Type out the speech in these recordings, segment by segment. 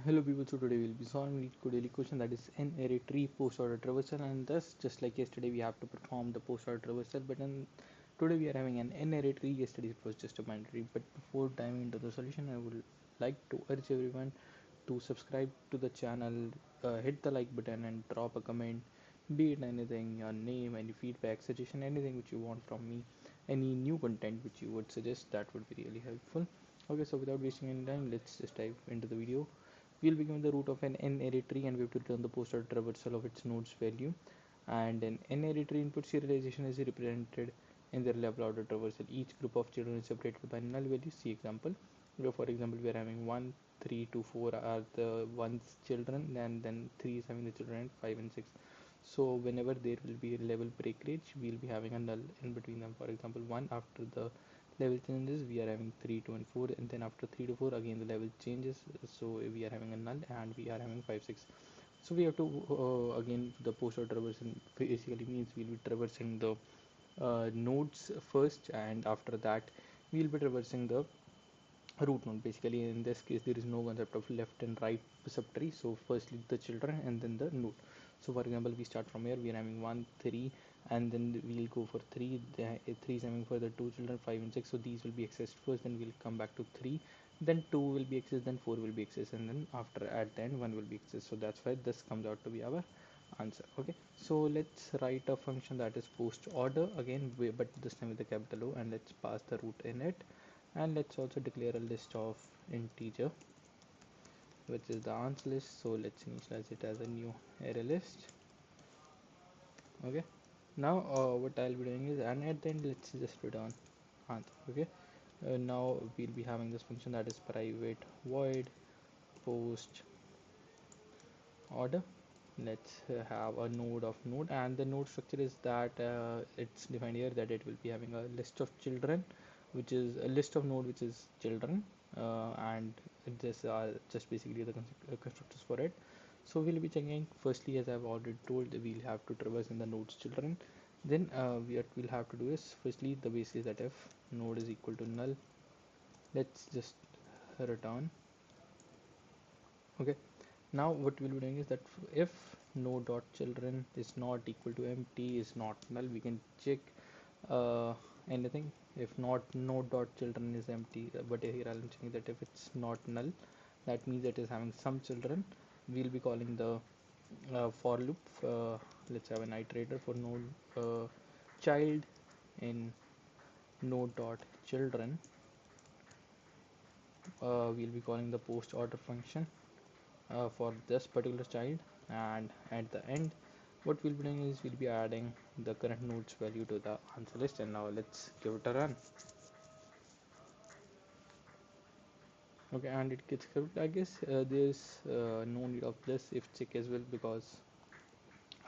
Hello people, so today we'll be solving LeetCode daily question, that is N-ary Tree Postorder Traversal, and thus just like yesterday we have to perform the Postorder Traversal, but then today we are having an N-ary tree. Yesterday it was just a binary. But before diving into the solution, I would like to urge everyone to subscribe to the channel, hit the like button and drop a comment, be it anything, your name, any feedback, suggestion, anything which you want from me, any new content which you would suggest, that would be really helpful. Okay, so without wasting any time, let's just dive into the video. We'll be given the root of an N-ary tree and we have to return the posted traversal of its nodes value. And an N-ary tree input serialization is represented in the level order traversal. Each group of children is separated by null values. See example. Where for example we are having 1, 3 to 4 are the one's children, and then 3 is having the children, and 5 and 6. So whenever there will be a level breakage, we'll be having a null in between them. For example, 1, after the level changes we are having 3, 2 and 4, and then after 3 to 4 again the level changes, so we are having a null and we are having 5, 6. So we have to again, the post or traversing basically means we'll be traversing the nodes first, and after that we'll be traversing the root node. Basically in this case there is no concept of left and right subtree, so firstly the children and then the node. So for example we start from here, we are having 1, 3, and then we'll go for 3. The 3 is having further 2 children, 5 and 6, so these will be accessed first, then we'll come back to 3, then 2 will be accessed, then 4 will be accessed, and then after at the end 1 will be accessed. So that's why this comes out to be our answer. Okay, so let's write a function that is post order again, but this time with the capital O, and let's pass the root in it, and let's also declare a list of integer which is the answer list. So let's initialize it as a new array list. Okay, now what I'll be doing is, and at the end let's just return answer. Okay, now we'll be having this function that is private void post order. Let's have a node of node, and the node structure is that it's defined here that it will be having a list of children, which is a list of node which is children, and this are just basically the constructors for it. So we'll be checking firstly, as I've already told, we'll have to traverse in the nodes children. Then what we'll have to do is, firstly the base is that if node is equal to null, let's just return. Okay, now what we'll be doing is that if node dot children is not equal to empty, is not null, we can check anything. If not node dot children is empty, but here I'm checking that if it's not null, that means it is having some children. We'll be calling the for loop. Let's have an iterator for node child in node dot children. We'll be calling the post order function for this particular child, and at the end what we'll be doing is we'll be adding the current nodes value to the answer list. And now let's give it a run. Okay, and it gets correct. I guess there's no need of this if check as well, because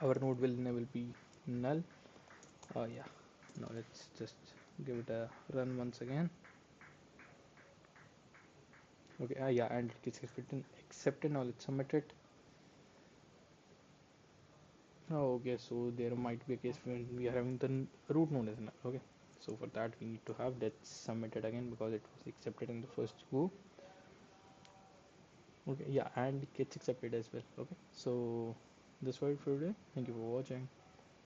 our node will never be null. Yeah, now let's just give it a run once again. Okay, yeah, and it gets accepted. Now let's submit it. Oh, okay, so there might be a case when we are having the root node as null. Okay, so for that we need to have that submitted again because it was accepted in the first go. Okay, yeah, and it gets accepted as well. Okay, so that's all for today. Thank you for watching.